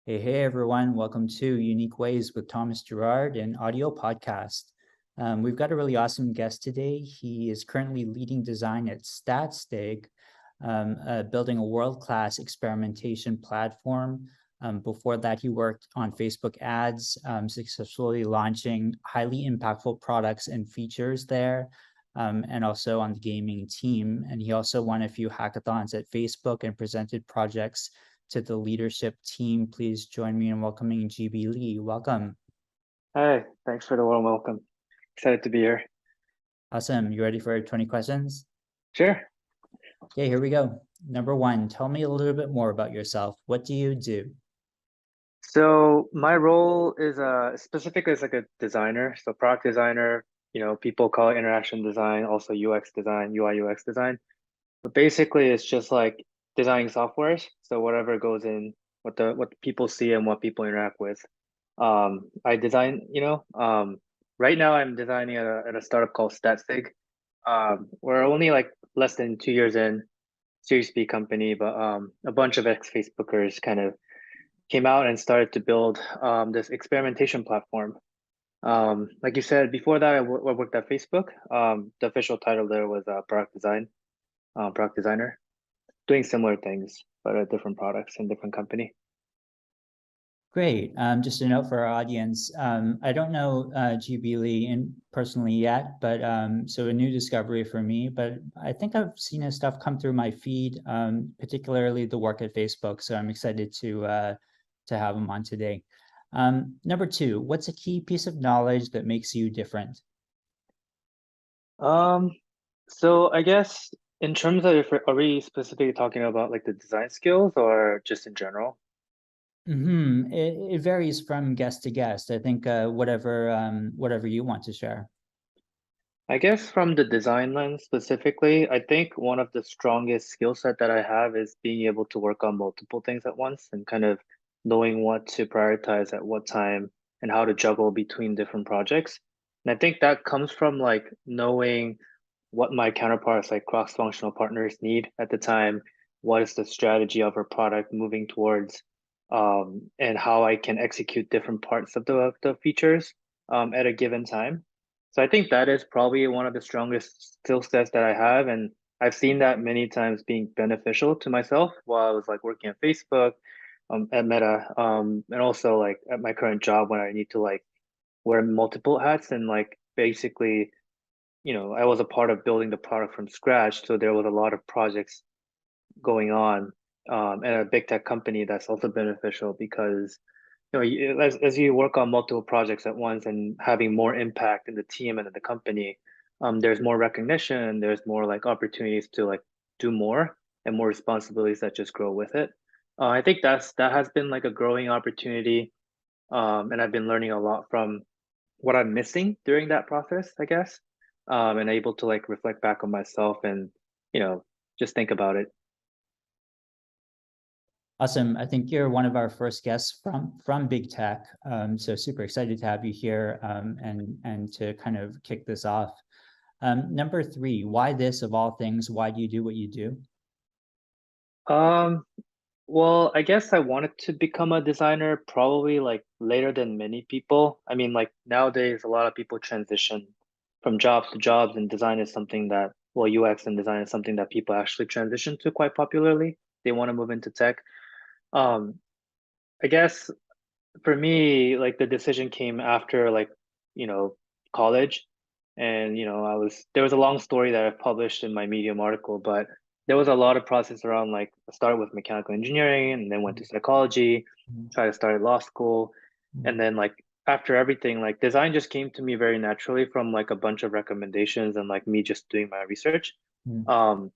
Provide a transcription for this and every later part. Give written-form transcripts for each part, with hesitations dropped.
Hey, everyone. Welcome to Unique Ways with Thomas Gerard, an audio podcast. We've got a really awesome guest today. He is currently leading design at StatStig, building a world-class experimentation platform. Before that, he worked on Facebook ads, successfully launching highly impactful products and features there, and also on the gaming team. And he also won a few hackathons at Facebook and presented projects to the leadership team. Please join me in welcoming GB Lee. Welcome. Hi, thanks for the warm welcome. Excited to be here. Awesome. You ready for 20 questions? Sure. Okay, here we go. Number one, tell me a little bit more about yourself. What do you do? So my role is specifically as like a designer, so product designer, people call it interaction design, also UX design, UI UX design. But basically it's just like designing softwares. So whatever goes in, what people see and what people interact with. I design, right now I'm designing at a startup called StatSig. We're only like less than 2 years in, Series B company, but a bunch of ex-Facebookers kind of came out and started to build this experimentation platform. Like you said, before that, I worked at Facebook. The official title there was product designer, doing similar things, but at different products and different company. Great. Just a note for our audience. I don't know GB Lee personally yet, but so a new discovery for me, but I think I've seen his stuff come through my feed, particularly the work at Facebook. So I'm excited to have him on today. Number two, what's a key piece of knowledge that makes you different? Um, so I guess in terms of, are we specifically talking about like the design skills or just in general? It varies from guest to guest. I think whatever you want to share. I guess from the design lens specifically, I think one of the strongest skill set that I have is being able to work on multiple things at once and kind of knowing what to prioritize at what time and how to juggle between different projects. And I think that comes from like knowing what my counterparts, like cross-functional partners, need at the time, what is the strategy of our product moving towards, and how I can execute different parts of the features at a given time. So I think that is probably one of the strongest skill sets that I have. And I've seen that many times being beneficial to myself while I was like working at Facebook, at Meta, and also like at my current job when I need to like wear multiple hats and like basically, I was a part of building the product from scratch. So there was a lot of projects going on, at a big tech company. That's also beneficial because as you work on multiple projects at once and having more impact in the team and in the company, there's more recognition, there's more like opportunities to like do more and more responsibilities that just grow with it. I think that has been like a growing opportunity, and I've been learning a lot from what I'm missing during that process, I guess, and able to like reflect back on myself and you know just think about it. Awesome. I think you're one of our first guests from big tech. So super excited to have you here, and to kind of kick this off. Number three, why this of all things? Why do you do what you do? Um, Well, I guess I wanted to become a designer probably like later than many people. I mean, like nowadays, a lot of people transition from jobs to jobs, and design is something that, well, UX and design is something that people actually transition to quite popularly. They want to move into tech. Um, I guess for me, like the decision came after like, you know, college. And, there was a long story that I published in my Medium article, but there was a lot of process around like I started with mechanical engineering and then went to psychology, tried to start at law school. And then like after everything, like design just came to me very naturally from like a bunch of recommendations and like me just doing my research. Um,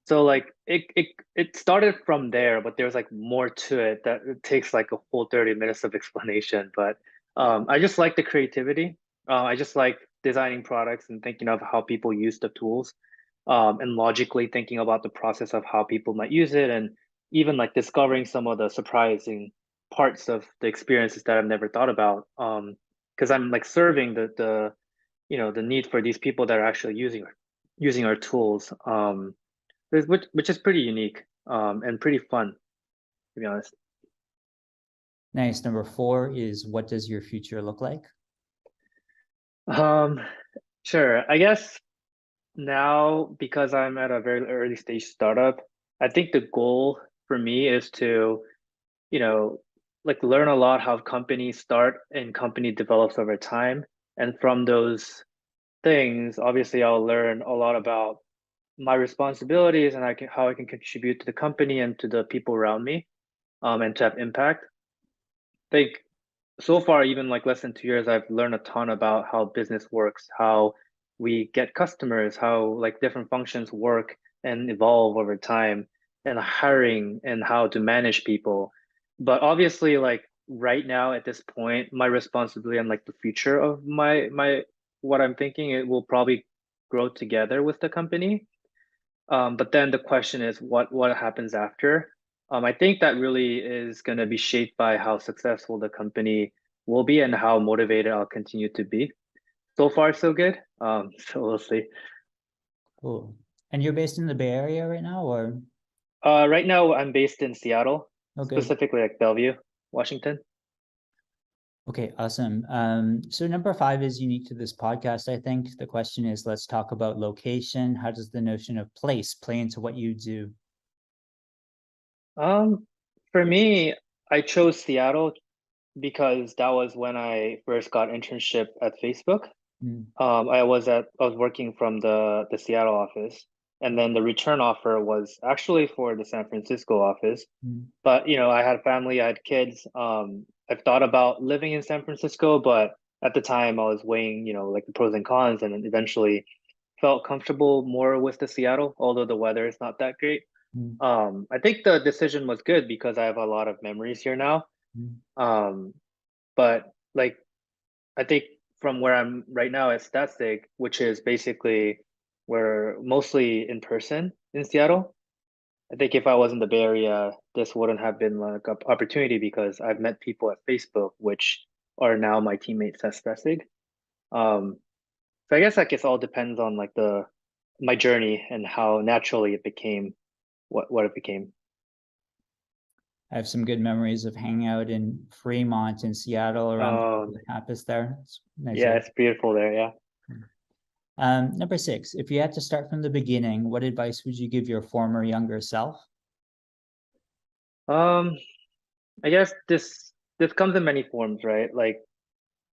so like it started from there, but there's like more to it that it takes like a full 30 minutes of explanation. But I just like the creativity. I just like designing products and thinking of how people use the tools, and logically thinking about the process of how people might use it, and even like discovering some of the surprising parts of the experiences that I've never thought about. Because I'm like serving the need for these people that are actually using our tools. Which is pretty unique, and pretty fun, to be honest. Nice. Number 4 is what does your future look like? Um, sure. I guess now because I'm at a very early stage startup, I think the goal for me is to, you know, like learn a lot how companies start and company develops over time. And from those things, obviously I'll learn a lot about my responsibilities and how I can contribute to the company and to the people around me, and to have impact. I think so far, even like less than 2 years, I've learned a ton about how business works, how we get customers, how like different functions work and evolve over time, and hiring and how to manage people. But obviously, like right now at this point, my responsibility and like the future of my what I'm thinking, it will probably grow together with the company. But then the question is what happens after? I think that really is going to be shaped by how successful the company will be and how motivated I'll continue to be. So far, so good. So we'll see. Cool. And you're based in the Bay Area right now, or? Right now I'm based in Seattle, Oh, good. specifically like Bellevue, Washington. Okay, awesome. So number 5 is unique to this podcast, I think. The question is, let's talk about location. How does the notion of place play into what you do? Um, for me, I chose Seattle because that was when I first got internship at Facebook. Mm, I was working from the Seattle office, and then the return offer was actually for the San Francisco office. mm, But I had family, I had kids. I've thought about living in San Francisco, but at the time I was weighing, like the pros and cons, and then eventually felt comfortable more with the Seattle, although the weather is not that great. mm, I think the decision was good because I have a lot of memories here now. mm. Um, but like I think from where I'm right now at Statsig, which is basically we're mostly in person in Seattle. I think if I was in the Bay Area, this wouldn't have been like an opportunity because I've met people at Facebook, which are now my teammates at Statsig. Um, so I guess like it all depends on like the my journey and how naturally it became what it became. I have some good memories of hanging out in Fremont in Seattle around Um, the campus there. It's a nice yeah, area. it's beautiful there. Yeah. Number 6, if you had to start from the beginning, what advice would you give your former younger self? Um, I guess this comes in many forms, right? Like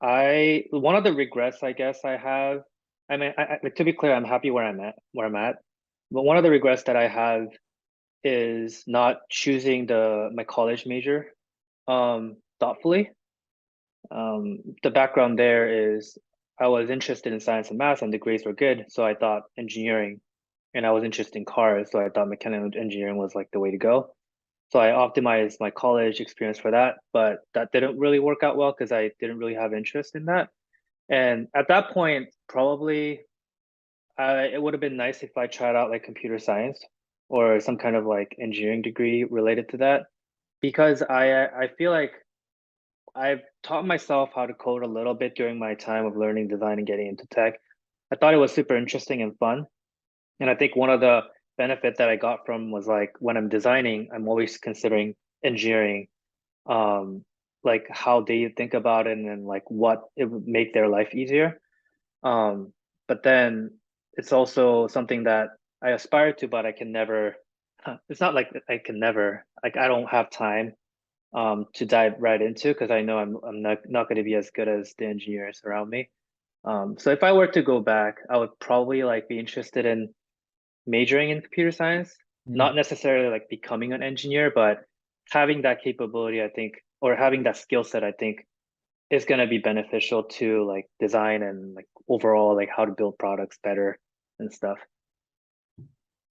I one of the regrets I guess I have, I mean, like, to be clear, I'm happy where I'm at. But one of the regrets that I have is not choosing the my college major thoughtfully. The background there is I was interested in science and math and the grades were good, so I thought engineering, and I was interested in cars, so I thought mechanical engineering was like the way to go. So I optimized my college experience for that, but that didn't really work out well because I didn't really have interest in that. And at that point, probably it would have been nice if I tried out like computer science or some kind of like engineering degree related to that, because I feel like I've taught myself how to code a little bit during my time of learning design and getting into tech. I thought it was super interesting and fun. And I think one of the benefit that I got from was like when I'm designing, I'm always considering engineering, um, like how they think about it and like what it would make their life easier. Um, but then it's also something that I aspire to, but I can never, it's not like I can never, like I don't have time to dive right into because I know I'm not going to be as good as the engineers around me. So if I were to go back, I would probably like be interested in majoring in computer science, Mm, not necessarily like becoming an engineer, but having that capability, I think, or having that skill set, I think is going to be beneficial to like design and like overall like how to build products better and stuff.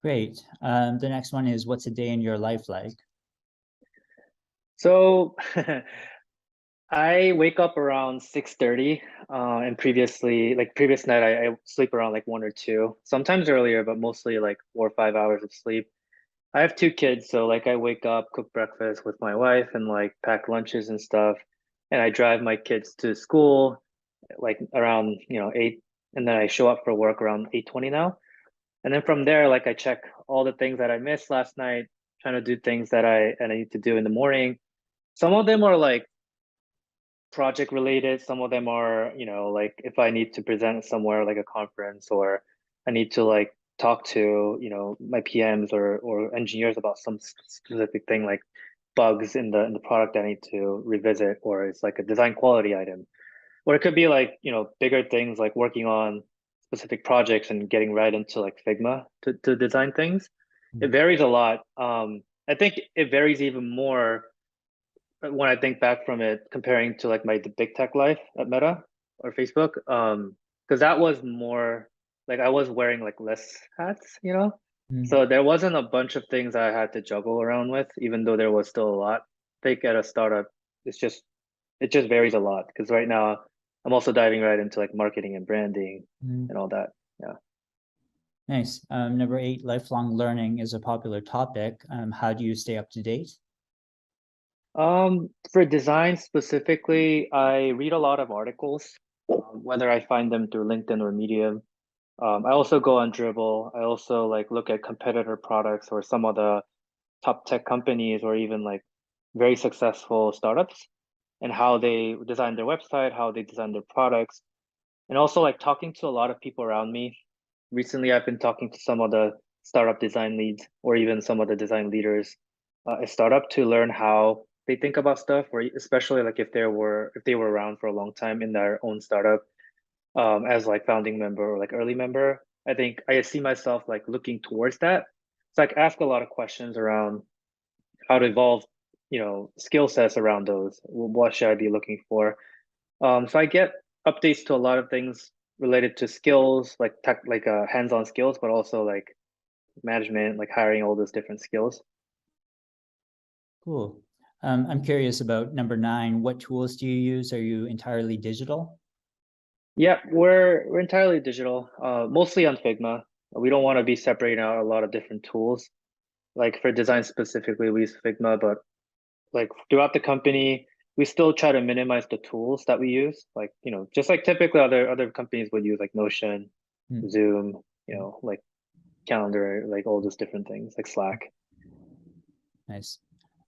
great. The next one is what's a day in your life like? So I wake up around 6:30, and previous night I sleep around like 1 or 2, sometimes earlier, but mostly like 4 or 5 hours of sleep. I have 2 kids, so like I wake up, cook breakfast with my wife, and like pack lunches and stuff, and I drive my kids to school like around 8, and then I show up for work around 8:20 now. And then from there, like I check all the things that I missed last night, trying to do things that I need to do in the morning. Some of them are like project related. Some of them are, like if I need to present somewhere like a conference, or I need to like talk to, my PMs or engineers about some specific thing, like bugs in the product I need to revisit, or it's like a design quality item. Or it could be like, bigger things like working on specific projects and getting right into like Figma to design things. It Mm. varies a lot. I think it varies even more when I think back from it, comparing to like the big tech life at Meta or Facebook. Because that was more like I was wearing like less hats. Mm. So there wasn't a bunch of things I had to juggle around with, even though there was still a lot. I think at a startup, it's just it just varies a lot because right now I'm also diving right into like marketing and branding Mm. and all that. Yeah. Nice. Number 8, lifelong learning is a popular topic. How do you stay up to date? For design specifically, I read a lot of articles, whether I find them through LinkedIn or Medium. I also go on Dribble. I also like look at competitor products or some of the top tech companies or even like very successful startups and how they design their website, how they design their products, and also like talking to a lot of people around me. Recently, I've been talking to some of the startup design leads or even some of the design leaders at startup to learn how they think about stuff, or especially like if they were around for a long time in their own startup, as like founding member or like early member. I think I see myself like looking towards that. So like ask a lot of questions around how to evolve, skill sets around those. What should I be looking for? So I get updates to a lot of things related to skills, like tech, like hands-on skills, but also like management, like hiring, all those different skills. Cool. I'm curious about number 9. What tools do you use? Are you entirely digital? Yeah, we're entirely digital, mostly on Figma. We don't want to be separating out a lot of different tools. Like for design specifically, we use Figma, but like throughout the company, we still try to minimize the tools that we use. Like, just like typically other companies would use like Notion, Mm. Zoom, like calendar, like all those different things, like Slack. Nice.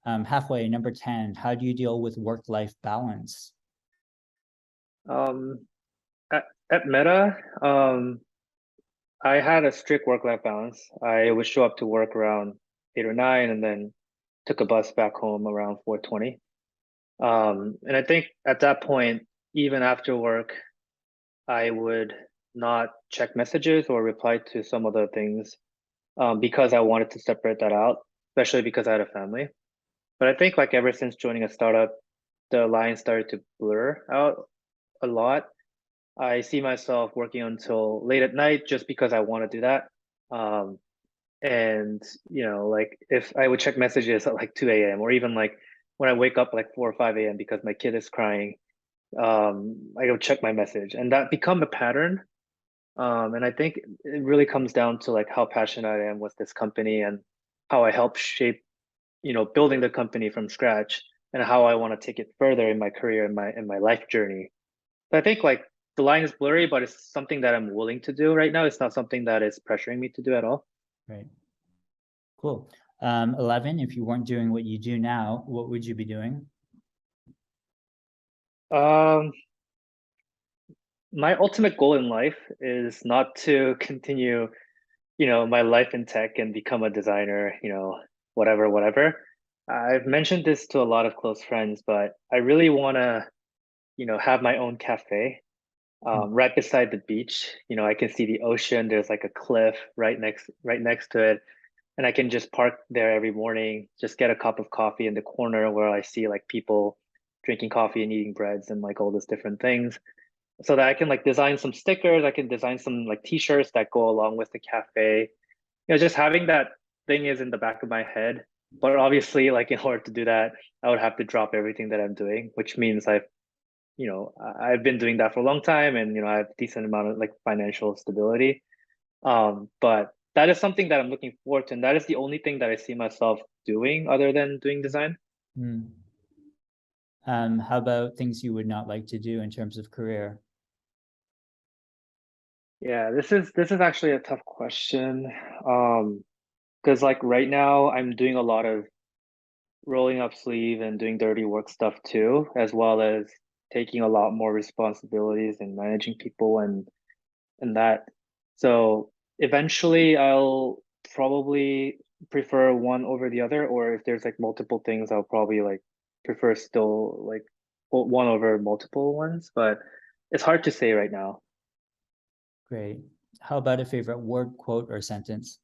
Halfway, number 10. How do you deal with work-life balance? Um, at Meta, I had a strict work-life balance. I would show up to work around 8 or 9, and then took a bus back home around 4:20. And I think at that point, even after work, I would not check messages or reply to some of the things, because I wanted to separate that out, especially because I had a family. But I think like ever since joining a startup, the lines started to blur out a lot. I see myself working until late at night just because I want to do that. Um, and like if I would check messages at like 2 a.m. or even like when I wake up like 4 or 5 a.m. because my kid is crying, I go check my message, and that become a pattern. And I think it really comes down to like how passionate I am with this company and how I help shape, building the company from scratch, and how I want to take it further in my career and my life journey. So I think like the line is blurry, but it's something that I'm willing to do right now. It's not something that is pressuring me to do at all. Right. Cool. 11, if you weren't doing what you do now, what would you be doing? Um, my ultimate goal in life is not to continue, my life in tech and become a designer, whatever. I've mentioned this to a lot of close friends, but I really want to, have my own cafe, Mm. right beside the beach. I can see the ocean. There's like a cliff right next to it, and I can just park there every morning, just get a cup of coffee in the corner where I see like people drinking coffee and eating breads and like all those different things, so that I can like design some stickers. I can design some like t-shirts that go along with the cafe. Just having that thing is in the back of my head. But obviously, like in order to do that, I would have to drop everything that I'm doing, which means I've been doing that for a long time, and I have a decent amount of like financial stability. But that is something that I'm looking forward to, and that is the only thing that I see myself doing other than doing design. Mm. How about things you would not like to do in terms of career? Yeah, this is actually a tough question. Because like right now I'm doing a lot of rolling up sleeve and doing dirty work stuff too, as well as taking a lot more responsibilities and managing people and that. So eventually I'll probably prefer one over the other, or if there's like multiple things, I'll probably like prefer still like one over multiple ones, but it's hard to say right now. Great. How about a favorite word, quote, or sentence?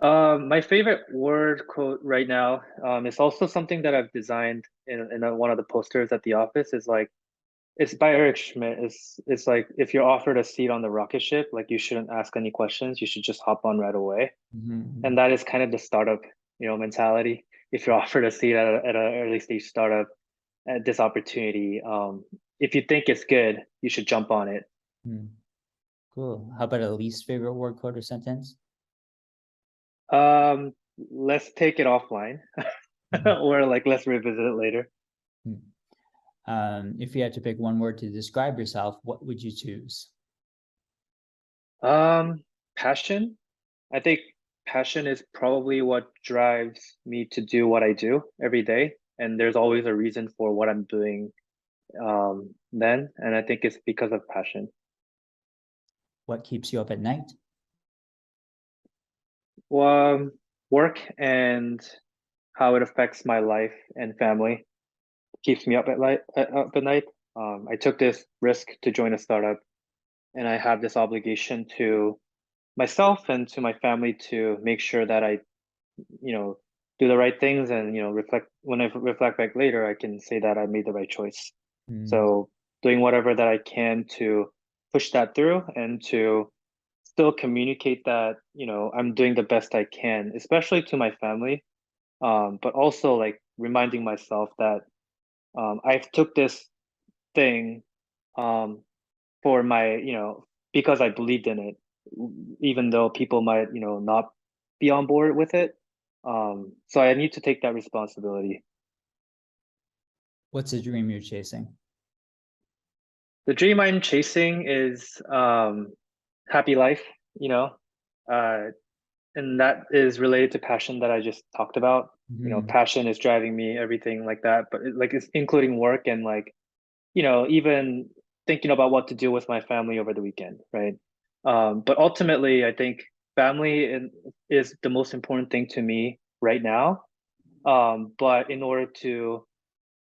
My favorite word quote right now, is also something that I've designed in one of the posters at the office. Is like it's by Eric Schmidt. It's like if you're offered a seat on the rocket ship, like you shouldn't ask any questions. You should just hop on right away. And Mhm. that is kind of the startup, mentality. If you're offered a seat at an early stage startup at this opportunity, if you think it's good, you should jump on it. Mhm. Cool. How about a least favorite word, quote, or sentence? Let's take it offline, Mhm. or like let's revisit it later. Mhm. If you had to pick one word to describe yourself, what would you choose? Um, Passion. I think passion is probably what drives me to do what I do every day. And there's always a reason for what I'm doing then. And I think it's because of passion. What keeps you up at night? Well, work and how it affects my life and family keeps me up at night. I took this risk to join a startup, and I have this obligation to myself and to my family to make sure that I you know, do the right things and, reflect when I reflect back later, I can say that I made the right choice. Mm, So doing whatever that I can to push that through and to still communicate that, I'm doing the best I can, especially to my family. But also like reminding myself that I've took this thing um for because I believed in it, even though people might, not be on board with it. So I need to take that responsibility. what's a dream you're chasing? The dream I'm chasing is happy life, you know, uh, and that is related to passion that I just talked about. Mhm. Passion is driving me, everything like that, but like it's including work and like, even thinking about what to do with my family over the weekend, right? But ultimately, I think is the most important thing to me right now. But in order to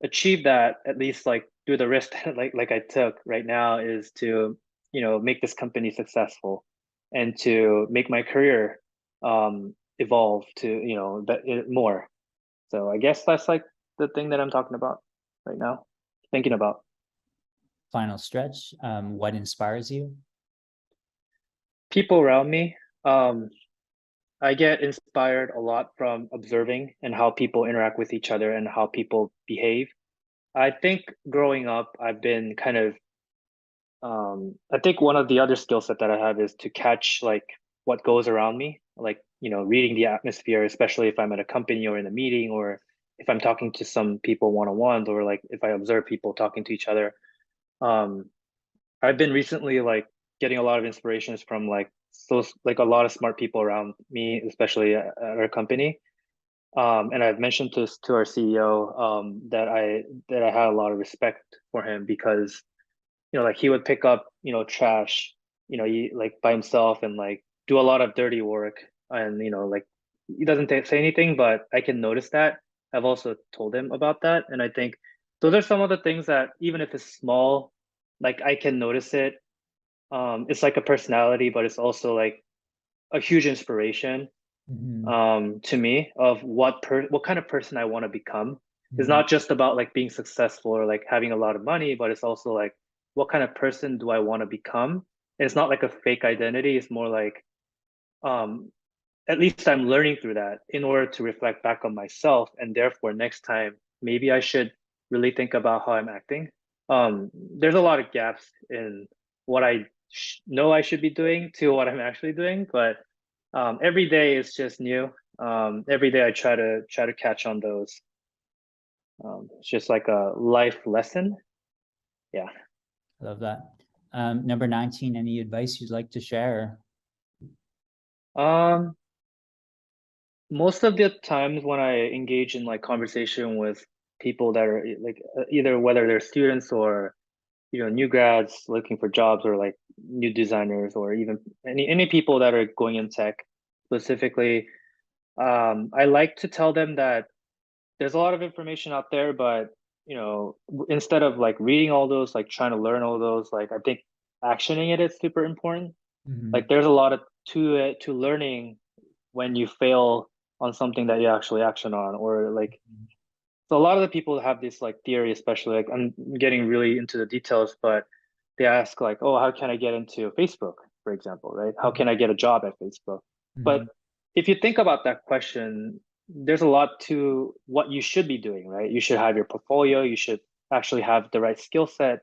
achieve that, at least like do the risk like I took right now is to, make this company successful and to make my career evolve to, more. So I guess that's like the thing that I'm talking about right now, thinking about. Final stretch. What inspires you? People around me. Um, I get inspired a lot from observing and how people interact with each other and how people behave. I think growing up, I've been kind of I think one of the other skill set that I have is to catch like what goes around me, like, reading the atmosphere, especially if I'm at a company or in a meeting or if I'm talking to some people one-on-ones or like if I observe people talking to each other. Um, I've been recently like getting a lot of inspirations from like a lot of smart people around me, especially at our company. And I've mentioned this to our CEO that I had a lot of respect for him because like he would pick up, trash, like by himself and like do a lot of dirty work. And, like he doesn't say anything, but I can notice that. I've also told him about that. And I think those are some of the things that even if it's small, like I can notice it. It's like a personality, but it's also like a huge inspiration Mhm. to me of what kind of person I want to become. It's Mhm. not just about like being successful or like having a lot of money, but it's also like what kind of person do I want to become? And it's not like a fake identity. It's more like um at least I'm learning through that in order to reflect back on myself, and therefore next time maybe I should really think about how I'm acting. There's a lot of gaps in what I know I should be doing to what I'm actually doing, but every day is just new. Every day I try to catch on those. It's just like a life lesson. Yeah. Love that. Number 19, any advice you'd like to share? Um, Most of the times when I engage in like conversation with people that are like either whether they're students or new grads looking for jobs, or like new designers, or even any people that are going in tech specifically. I like to tell them that there's a lot of information out there, but instead of like reading all those, like trying to learn all those, like I think actioning it is super important. Like there's a lot of to learning when you fail on something that you actually action on, or like so a lot of the people have this like theory, especially like I'm getting really into the details, but they ask like, oh, how can I get into Facebook, for example, right? How can I get a job at Facebook? But if you think about that question, there's a lot to what you should be doing, right? You should have your portfolio, you should actually have the right skill set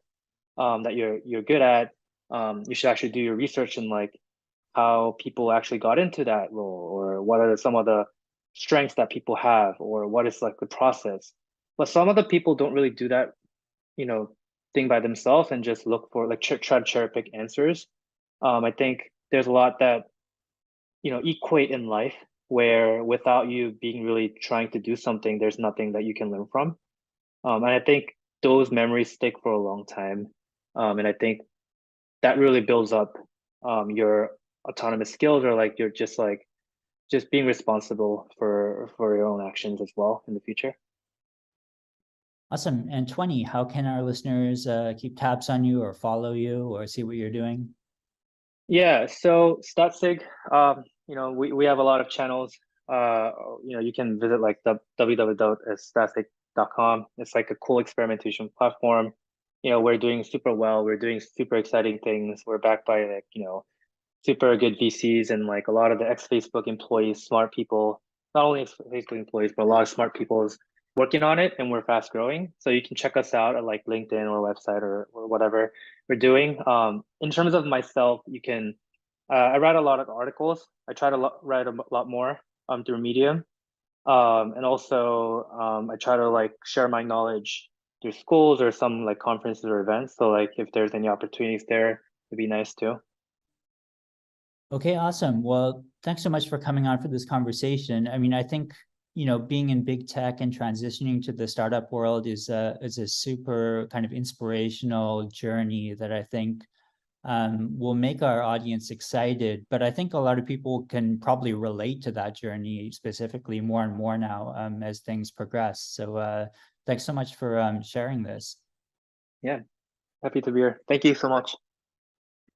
that you're good at. You should actually do your research in like how people actually got into that role, or what are some of the strengths that people have, or what is like the process. But some of the people don't really do that, you know, thing by themselves and just look for like try to cherry pick answers. I think there's a lot that equate in life where without you being really trying to do something, there's nothing that you can learn from. And I think those memories stick for a long time. And I think that really builds up your autonomous skills, or like you're just being responsible for your own actions as well in the future. Awesome. And 20, how can our listeners keep tabs on you or follow you or see what you're doing? Yeah, so Statsig, we have a lot of channels. You can visit like the www.statsig.com. It's like a cool experimentation platform. We're doing super well. We're doing super exciting things. We're backed by like, super good VCs and like a lot of the ex-Facebook employees, smart people, not only ex-Facebook employees, but a lot of smart people is working on it, and we're fast growing. So you can check us out at like LinkedIn or website, or whatever we're doing. In terms of myself, you can, I write a lot of articles. I try to write a lot more through Medium. And also I try to like share my knowledge through schools or some like conferences or events. So like if there's any opportunities there, it'd be nice too. Okay, awesome. Well, thanks so much for coming on for this conversation. I mean, I think, being in big tech and transitioning to the startup world is a super kind of inspirational journey that I think will make our audience excited. But I think a lot of people can probably relate to that journey specifically more and more now as things progress. So thanks so much for sharing this. Yeah, happy to be here. Thank you so much.